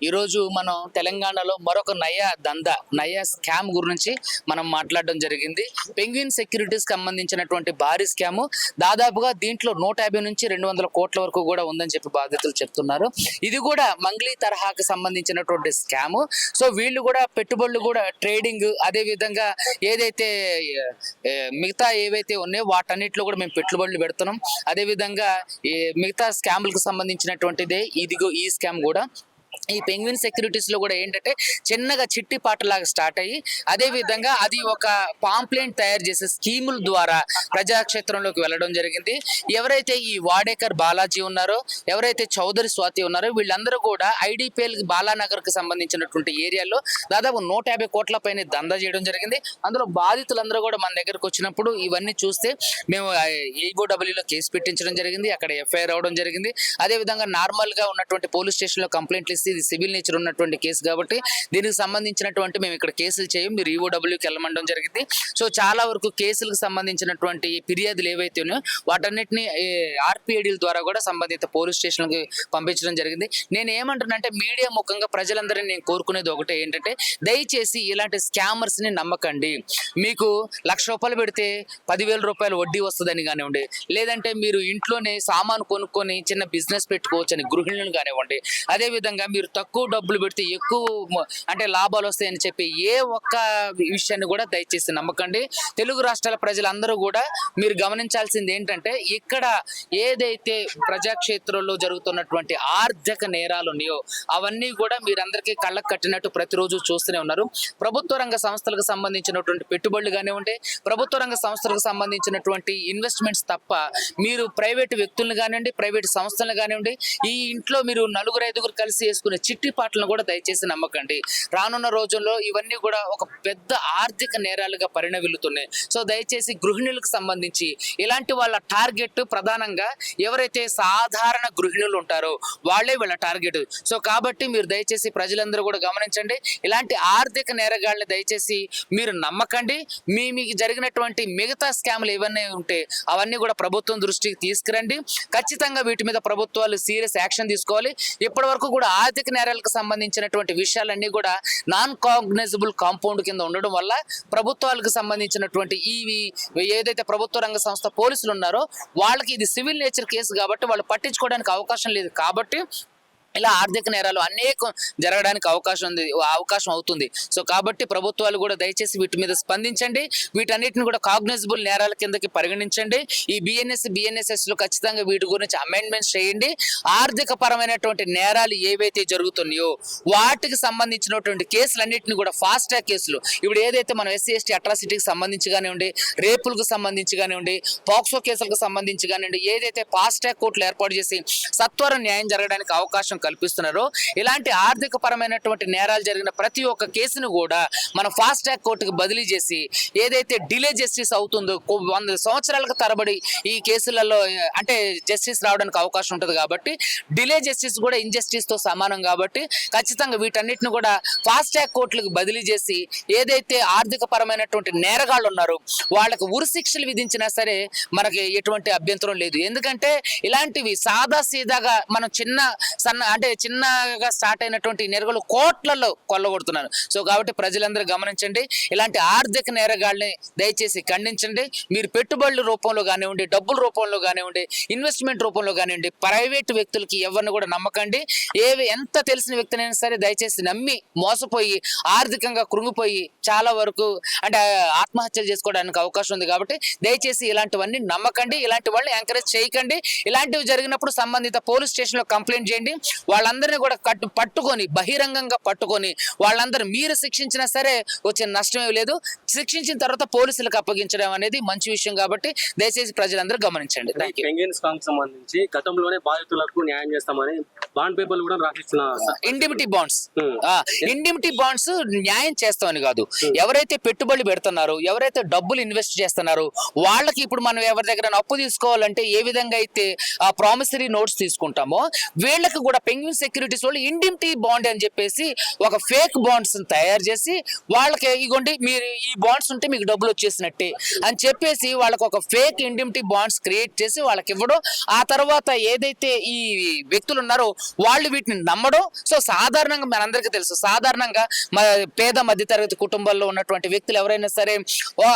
ఈ రోజు మనం తెలంగాణలో మరొక నయా స్కామ్ గురించి మనం మాట్లాడడం జరిగింది. పెంగ్విన్ సెక్యూరిటీస్ సంబంధించినటువంటి భారీ స్కామ్. దాదాపుగా దీంట్లో 150 నుంచి 200 కోట్ల వరకు కూడా ఉందని చెప్పి బాధితులు చెప్తున్నారు. ఇది కూడా మంగ్లీ తరహాకి సంబంధించినటువంటి స్కామ్. సో వీళ్ళు కూడా పెట్టుబడులు కూడా ట్రేడింగ్, అదే విధంగా ఏదైతే మిగతా ఏవైతే ఉన్నాయో వాటన్నిటిలో కూడా మేము పెట్టుబడులు పెడుతున్నాం. అదే విధంగా మిగతా స్కామ్లకు సంబంధించినటువంటిదే ఇదిగో ఈ స్కామ్ కూడా. ఈ పెంగ్విన్ సెక్యూరిటీస్ లో కూడా ఏంటంటే చిన్నగా చిట్టి పాటలాగా స్టార్ట్ అయ్యి అదే విధంగా అది ఒక పాంప్లెంట్ తయారు చేసే స్కీముల ద్వారా ప్రజాక్షేత్రంలోకి వెళ్ళడం జరిగింది. ఎవరైతే ఈ వాడేకర్ బాలాజీ ఉన్నారో, ఎవరైతే చౌదరి స్వాతి ఉన్నారో, వీళ్ళందరూ కూడా ఐడిపిఎల్ బాలానగర్ కి సంబంధించినటువంటి ఏరియాలో దాదాపు 150 కోట్ల పైన దందా చేయడం జరిగింది. అందులో బాధితులందరూ కూడా మన దగ్గరకు వచ్చినప్పుడు ఇవన్నీ చూస్తే మేము ఏఓడబ్ల్యూలో కేసు పెట్టించడం జరిగింది. అక్కడ ఎఫ్ఐఆర్ అవడం జరిగింది. అదే విధంగా నార్మల్ గా ఉన్నటువంటి పోలీస్ స్టేషన్ లో కంప్లైంట్లు ఇస్తే ఇది సివిల్ నేచర్ ఉన్నటువంటి కేసు కాబట్టి దీనికి సంబంధించినటువంటి మేము ఇక్కడ కేసులు చేయం, మీరు ఈఓడబ్ల్యూకి వెళ్ళమండం జరిగింది. సో చాలా వరకు కేసులకు సంబంధించినటువంటి ఫిర్యాదులు ఏవైతే ఉన్నాయో వాటన్నిటిని ఆర్పిఐడీల ద్వారా కూడా సంబంధిత పోలీస్ స్టేషన్కి పంపించడం జరిగింది. నేను ఏమంటున్నానంటే మీడియా ముఖంగా ప్రజలందరినీ నేను కోరుకునేది ఒకటే ఏంటంటే, దయచేసి ఇలాంటి స్కామర్స్ ని నమ్మకండి. మీకు ₹1,00,000 పెడితే 10,000 రూపాయలు వడ్డీ వస్తుందని కానివ్వండి, లేదంటే మీరు ఇంట్లోనే సామాను కొనుక్కొని చిన్న బిజినెస్ పెట్టుకోవచ్చు అని గృహిణులు కానివ్వండి, అదే విధంగా మీరు తక్కువ డబ్బులు పెడితే ఎక్కువ అంటే లాభాలు వస్తాయని చెప్పి ఏ ఒక్క విషయాన్ని కూడా దయచేసి నమ్మకండి. తెలుగు రాష్ట్రాల ప్రజలందరూ కూడా మీరు గమనించాల్సింది ఏంటంటే, ఇక్కడ ఏదైతే ప్రజాక్షేత్రంలో జరుగుతున్నటువంటి ఆర్థిక నేరాలు ఉన్నాయో అవన్నీ కూడా మీరందరికీ కళ్ళకు కట్టినట్టు ప్రతిరోజు చూస్తూనే ఉన్నారు. ప్రభుత్వ రంగ సంస్థలకు సంబంధించినటువంటి పెట్టుబడులు కానివ్వండి, ప్రభుత్వ రంగ సంస్థలకు సంబంధించినటువంటి ఇన్వెస్ట్మెంట్స్ తప్ప మీరు ప్రైవేటు వ్యక్తులను కానివ్వండి, ప్రైవేటు సంస్థలను కానివ్వండి, ఈ ఇంట్లో మీరు 4-5 కలిసి వేసుకునే చిట్టి పాటలను కూడా దయచేసి నమ్మకండి. రానున్న రోజుల్లో ఇవన్నీ కూడా ఒక పెద్ద ఆర్థిక నేరాలుగా పరిణమిల్లుతున్నాయి. సో దయచేసి గృహిణులకు సంబంధించి ఇలాంటి వాళ్ళ టార్గెట్ ప్రధానంగా ఎవరైతే సాధారణ గృహిణులు ఉంటారో వాళ్ళే వీళ్ళ టార్గెట్. సో కాబట్టి మీరు దయచేసి ప్రజలందరూ కూడా గమనించండి, ఇలాంటి ఆర్థిక నేరగాళ్ళని దయచేసి మీరు నమ్మకండి. మీకు జరిగినటువంటి మిగతా స్కామ్లు ఏవన్నీ ఉంటే అవన్నీ కూడా ప్రభుత్వం దృష్టికి తీసుకురండి. ఖచ్చితంగా వీటి మీద ప్రభుత్వాలు సీరియస్ యాక్షన్ తీసుకోవాలి. ఇప్పటి వరకు కూడా ఆర్థిక నేరాలకు సంబంధించినటువంటి విషయాలన్నీ కూడా నాన్ కాగ్నైజబుల్ కాంపౌండ్ కింద ఉండడం వల్ల ప్రభుత్వాలకు సంబంధించినటువంటి ఏదైతే ప్రభుత్వ రంగ సంస్థ పోలీసులు ఉన్నారో వాళ్ళకి ఇది సివిల్ నేచర్ కేసు కాబట్టి వాళ్ళు పట్టించుకోవడానికి అవకాశం లేదు. కాబట్టి ఇలా ఆర్థిక నేరాలు అనేకం జరగడానికి అవకాశం అవుతుంది. సో కాబట్టి ప్రభుత్వాలు కూడా దయచేసి వీటి మీద స్పందించండి. వీటన్నిటిని కూడా కాగ్నైజబుల్ నేరాల కిందకి పరిగణించండి. ఈ బిఎన్ఎస్ లో ఖచ్చితంగా వీటి గురించి అమెండ్మెంట్స్ చేయండి. ఆర్థిక పరమైనటువంటి నేరాలు ఏవైతే జరుగుతున్నాయో వాటికి సంబంధించినటువంటి కేసులన్నింటినీ కూడా ఫాస్ట్ ట్రాక్ కేసులు, ఇప్పుడు ఏదైతే మనం SC/ST అట్రాసిటీకి సంబంధించి కానివ్వండి, రేపులకు సంబంధించి కానివ్వండి, పాక్సో కేసులకు సంబంధించి కానివ్వండి, ఏదైతే ఫాస్ట్ ట్రాక్ కోర్టులు ఏర్పాటు చేసి సత్వరం న్యాయం జరగడానికి అవకాశం కల్పిస్తున్నారో ఇలాంటి ఆర్థిక పరమైనటువంటి నేరాలు జరిగిన ప్రతి ఒక్క కేసును కూడా మనం ఫాస్ట్ ట్రాక్ కోర్టుకు బదిలీ చేసి ఏదైతే డిలే జస్టిస్ అవుతుందో 100 సంవత్సరాలకు తరబడి ఈ కేసులలో అంటే జస్టిస్ రావడానికి అవకాశం ఉంటుంది. కాబట్టి డిలే జస్టిస్ కూడా ఇన్జస్టిస్ తో సమానం. కాబట్టి ఖచ్చితంగా వీటన్నిటిని కూడా ఫాస్ట్ ట్రాక్ కోర్టులకు బదిలీ చేసి ఏదైతే ఆర్థిక పరమైనటువంటి నేరగాళ్ళు ఉన్నారో వాళ్ళకి ఉరి శిక్షలు విధించినా సరే మనకి ఎటువంటి అభ్యంతరం లేదు. ఎందుకంటే ఇలాంటివి సాదా సీదాగా మనం చిన్నగా స్టార్ట్ అయినటువంటి నేరగాళ్ళు కోట్లలో కొల్లగొడుతున్నారు. సో కాబట్టి ప్రజలందరూ గమనించండి, ఇలాంటి ఆర్థిక నేరగాళ్ళని దయచేసి ఖండించండి. మీరు పెట్టుబడుల రూపంలో కానివ్వండి, డబ్బుల రూపంలో కానివ్వండి, ఇన్వెస్ట్మెంట్ రూపంలో కానివ్వండి, ప్రైవేట్ వ్యక్తులకి ఎవరిని కూడా నమ్మకండి. ఎంత తెలిసిన వ్యక్తినైనా సరే దయచేసి నమ్మి మోసపోయి ఆర్థికంగా కృంగిపోయి చాలా వరకు అంటే ఆత్మహత్యలు చేసుకోవడానికి అవకాశం ఉంది. కాబట్టి దయచేసి ఇలాంటివన్నీ నమ్మకండి, ఇలాంటి వాళ్ళని ఎంకరేజ్ చేయకండి. ఇలాంటివి జరిగినప్పుడు సంబంధిత పోలీస్ స్టేషన్ లో కంప్లైంట్ చేయండి. వాళ్ళందరినీ కూడా పట్టుకొని బహిరంగంగా పట్టుకొని వాళ్ళందరూ మీరు శిక్షించినా సరే వచ్చే నష్టమే లేదు. శిక్షించిన తర్వాత పోలీసులకు అప్పగించడం అనేది మంచి విషయం. కాబట్టి దయచేసి ప్రజలందరూ గమనించండి. సంబంధించి గతంలోనే బాధితులకు న్యాయం చేస్తామని బాండ్ పేపర్లు కూడా రాసిస్తున్నారు. ఇండిమిటీ బాండ్స్ న్యాయం చేస్తామని కాదు, ఎవరైతే పెట్టుబడులు పెడుతున్నారో, ఎవరైతే డబ్బులు ఇన్వెస్ట్ చేస్తున్నారో వాళ్ళకి ఇప్పుడు మనం ఎవరి దగ్గర అప్పు తీసుకోవాలంటే ఏ విధంగా అయితే ప్రామిసరీ నోట్స్ తీసుకుంటామో వీళ్ళకి కూడా పెంగ్విన్ సెక్యూరిటీస్ వాళ్ళు ఇండిమ్టీ బాండ్ అని చెప్పేసి ఒక ఫేక్ బాండ్స్ తయారు చేసి వాళ్ళకి ఇగోండి మీరు ఈ బాండ్స్ ఉంటే మీకు డబ్బులు వచ్చేసినట్టే అని చెప్పేసి వాళ్ళకి ఒక ఫేక్ ఇండిమ్టీ బాండ్స్ క్రియేట్ చేసి వాళ్ళకి ఇవ్వడం, ఆ తర్వాత ఏదైతే ఈ వ్యక్తులు ఉన్నారో వాళ్ళు వీటిని నమ్మడం. సో సాధారణంగా మనందరికీ తెలుసు, సాధారణంగా పేద మధ్యతరగతి కుటుంబాల్లో ఉన్నటువంటి వ్యక్తులు ఎవరైనా సరే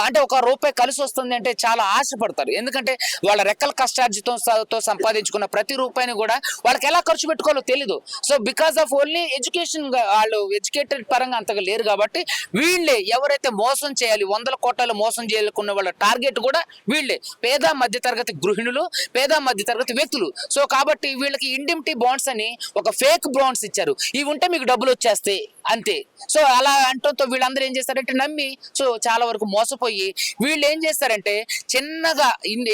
అంటే ఒక రూపాయి కలిసి వస్తుంది అంటే చాలా ఆశపడతారు. ఎందుకంటే వాళ్ళ రెక్కల కష్టార్జితంతో సంపాదించుకున్న ప్రతి రూపాయిని కూడా వాళ్ళకి ఎలా ఖర్చు పెట్టుకోవాలో తెలీదు. So because of only education, వాళ్ళు ఎడ్యుకేటెడ్ పరంగా అంతగా లేరు కాబట్టి వీళ్ళే ఎవరైతే మోసం చేయాలి, 100 కోట్ల మోసం చేయాలనుకున్న వాళ్ళ టార్గెట్ కూడా వీళ్ళే, పేద మధ్యతరగతి గృహిణులు, పేద మధ్యతరగతి వ్యక్తులు. సో కాబట్టి వీళ్ళకి ఇండిమ్టీ బాండ్స్ అని ఒక ఫేక్ బాండ్స్ ఇచ్చారు, ఇవి ఉంటే మీకు డబ్బులు వచ్చేస్తాయి అంతే. సో అలా అంటంతో వీళ్ళందరూ ఏం చేస్తారంటే నమ్మి సో చాలా వరకు మోసపోయి వీళ్ళు ఏం చేస్తారంటే చిన్నగా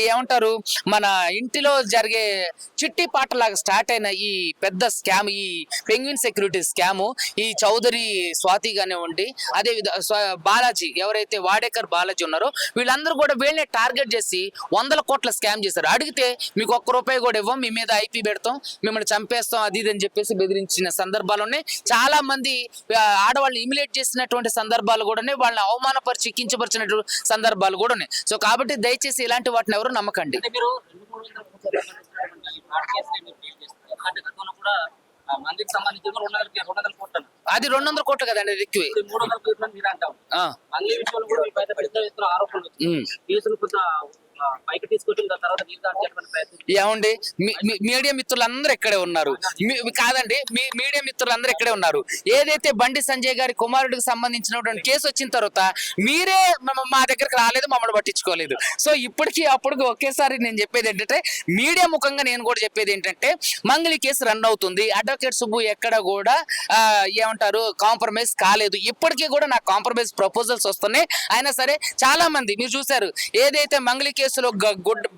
ఏమంటారు మన ఇంటిలో జరిగే చిట్టి పాటలాగా స్టార్ట్ అయిన ఈ పెద్ద స్కామ్, ఈ పెంగ్విన్ సెక్యూరిటీ స్కాము, ఈ చౌదరి స్వాతి కానివ్వండి, అదే బాలాజీ ఎవరైతే వాడేకర్ బాలాజీ ఉన్నారో వీళ్ళందరూ కూడా వీళ్ళని టార్గెట్ చేసి 100 కోట్ల స్కామ్ చేశారు. అడిగితే మీకు ఒక్క రూపాయి కూడా ఇవ్వం, మీ మీద ఐపీ పెడతాం, మిమ్మల్ని చంపేస్తాం, అది ఇది అని చెప్పేసి బెదిరించిన సందర్భాలు ఉన్నాయి. చాలా మంది ఆడవాళ్ళు ఇమిలేట్ చేసినటువంటి సందర్భాలు కూడా ఉన్నాయి, వాళ్ళని అవమానపరిచి కించపరిచినటువంటి సందర్భాలు కూడా ఉన్నాయి. సో కాబట్టి దయచేసి ఇలాంటి వాటిని ఎవరు నమ్మకండి. మీరు 200 ఈ ఫ్రాడ్ కేసులు మీరు డీల్ చేస్తారు. ఎందుకంటే గతంలో కూడా మందికి సంబంధించి 200 కోట్లు, అది 200 కోట్లు కదండి, అది ఎక్కువే. 300 కోట్లు మీరు అంటాం. మళ్ళీ విషయంలో కూడా మీ పైన పెద్ద ఎత్తున ఆరోపణలు వచ్చాయి. కేసులు కొంత పైకి తీసుకొచ్చిన తర్వాత నిర్ధారించాలని ప్రయత్నం. ఏమండి మీడియా మిత్రులందరూ ఇక్కడే ఉన్నారు, కాదండి మీడియా మిత్రులందరూ ఇక్కడే ఉన్నారు. ఏదైతే బండి సంజయ్ గారి కుమారుడికి సంబంధించినటువంటి కేసు వచ్చిన తర్వాత మీరే మా దగ్గరకు రాలేదు, మమ్మల్ని పట్టించుకోలేదు. సో ఇప్పటికీ అప్పుడు ఒకేసారి నేను చెప్పేది ఏంటంటే, మీడియా ముఖంగా నేను కూడా చెప్పేది ఏంటంటే, మంగళి కేసు రన్ అవుతుంది, అడ్వకేట్ సుబ్బు ఎక్కడ కూడా ఏమంటారు కాంప్రమైజ్ కాలేదు. ఇప్పటికీ కూడా నాకు కాంప్రమైజ్ ప్రపోజల్స్ వస్తున్నాయి. అయినా సరే చాలా మంది మీరు చూసారు, ఏదైతే మంగళి కేసులో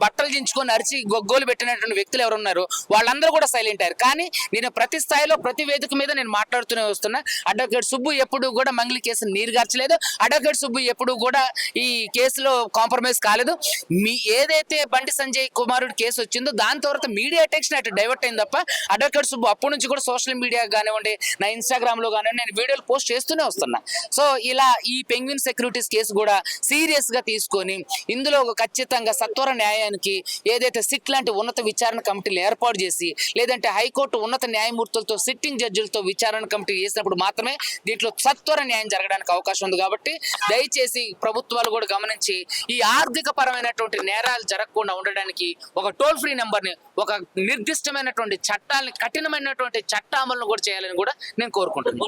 బట్టలు దించుకొని అరిచి గొగ్గోలు పెట్టినటువంటి వ్యక్తులు ఎవరు ఉన్నారో వాళ్ళందరూ కూడా సైలెంట్ అయ్యారు. కానీ నేను ప్రతి స్థాయిలో ప్రతి వేదిక మీద నేను మాట్లాడుతూనే వస్తున్నా, అడ్వకేట్ సుబ్బు ఎప్పుడు కూడా మంగళి కేసును నీరుగార్చలేదు, అడ్వకేట్ సుబ్బు ఎప్పుడు కూడా ఈ కేసులో కాంప్రమైజ్ కాలేదు. మీ ఏదైతే బండి సంజయ్ కుమారుడు కేసు వచ్చిందో దాని తర్వాత మీడియా అటెన్షన్ అటు డైవర్ట్ అయింది తప్ప అడ్వకేట్ సుబ్బు అప్పటి నుంచి కూడా సోషల్ మీడియా కానివ్వండి, నా ఇన్స్టాగ్రామ్ లో కానివ్వండి, నేను వీడియోలు పోస్ట్ చేస్తూనే వస్తున్నా. సో ఇలా ఈ పెంగ్విన్ సెక్యూరిటీస్ కేసు కూడా సీరియస్ గా తీసుకొని ఇందులో ఖచ్చితంగా సత్వర న్యాయానికి ఏదైతే సిట్ లాంటి ఉన్నత విచారణ కమిటీలు ఏర్పాటు చేసి, లేదంటే హైకోర్టు ఉన్నత న్యాయమూర్తులతో సిట్టింగ్ జడ్జిలతో విచారణ కమిటీ చేసినప్పుడు మాత్రమే దీంట్లో సత్వర న్యాయం జరగడానికి అవకాశం ఉంది. కాబట్టి దయచేసి ప్రభుత్వాలు కూడా గమనించి ఈ ఆర్థిక పరమైనటువంటి నేరాలు జరగకుండా ఉండడానికి ఒక టోల్ ఫ్రీ నెంబర్ ని, ఒక నిర్దిష్టమైనటువంటి చట్టాలని, కఠినమైనటువంటి చట్ట అమలును కూడా చేయాలని కూడా నేను కోరుకుంటున్నాను.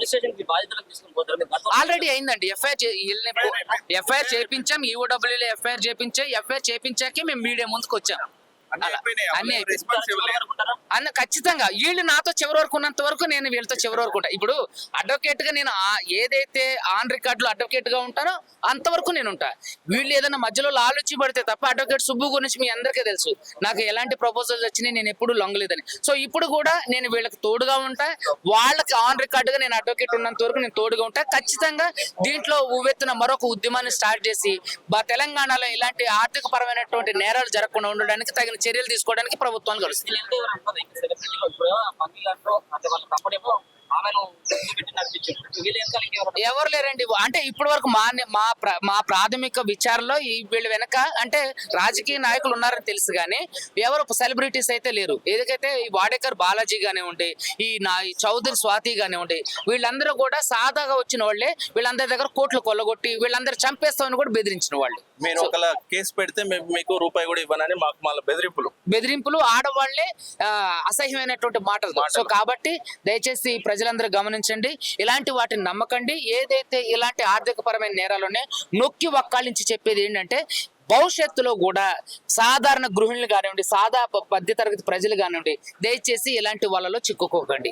ఆల్రెడీ అయిందండి, ఎఫ్ఐఆర్ చేయించాం, ఈఓడబ్ల్యూలో ఎఫ్ఐఆర్ చేయించాకే మేము మీడియా ముందుకు వచ్చాం. అన్న ఖచ్చితంగా వీళ్ళు నాతో చివరి వరకు ఉన్నంత వరకు నేను వీళ్ళతో చివరి వరకు ఉంటా. ఇప్పుడు అడ్వకేట్ గా నేను ఏదైతే ఆన్ రికార్డ్ లో అడ్వకేట్ గా ఉంటానో అంతవరకు నేను ఉంటా. వీళ్ళు ఏదైనా మధ్యలో ఆలోచి పడితే తప్ప, అడ్వకేట్ సుబ్బు గురించి మీ అందరికీ తెలుసు, నాకు ఎలాంటి ప్రపోజల్స్ వచ్చినాయి నేను ఎప్పుడు లొంగలేదని. సో ఇప్పుడు కూడా నేను వీళ్ళకి తోడుగా ఉంటా, వాళ్ళకి ఆన్ రికార్డ్ గా నేను అడ్వకేట్ ఉన్నంత వరకు నేను తోడుగా ఉంటా. ఖచ్చితంగా దీంట్లో ఉవ్వెత్తున మరొక ఉద్యమాన్ని స్టార్ట్ చేసి తెలంగాణలో ఇలాంటి ఆర్థిక పరమైనటువంటి నేరాలు జరగకుండా ఉండడానికి తగిన చర్యలు తీసుకోవడానికి ప్రభుత్వాన్ని కలుస్తుంది. ఎవరు లేరండి, అంటే ఇప్పటి వరకు మా ప్రాథమిక విచారణలో వీళ్ళు వెనక అంటే రాజకీయ నాయకులు ఉన్నారని తెలుసు కానీ ఎవరు సెలబ్రిటీస్ అయితే లేరు. ఏదైతే ఈ వాడేకర్ బాలాజీ కానివ్వండి, ఈ చౌదరి స్వాతి కానివ్వండి, వీళ్ళందరూ కూడా సాదాగా వచ్చిన వాళ్ళే. వీళ్ళందరి దగ్గర కోట్లు కొల్లగొట్టి వీళ్ళందరూ చంపేస్తామని కూడా బెదిరించిన వాళ్ళు. మీరు ఒకలా కేసు పెడితే మీకు రూపాయి కూడా ఇవ్వనని మాకు మళ్ళీ బెదిరింపులు, ఆడవాళ్లే అసహ్యమైనటువంటి మాటలు. సో కాబట్టి దయచేసి ప్రజలందరూ గమనించండి, ఇలాంటి వాటిని నమ్మకండి. ఏదైతే ఇలాంటి ఆర్థిక పరమైన నేరాలు ఉన్నాయో నొక్కి వక్కాలించి చెప్పేది ఏంటంటే, భవిష్యత్తులో కూడా సాధారణ గృహిణులు కానివ్వండి, మధ్యతరగతి ప్రజలు కానివ్వండి, దయచేసి ఇలాంటి వాళ్ళలో చిక్కుకోకండి.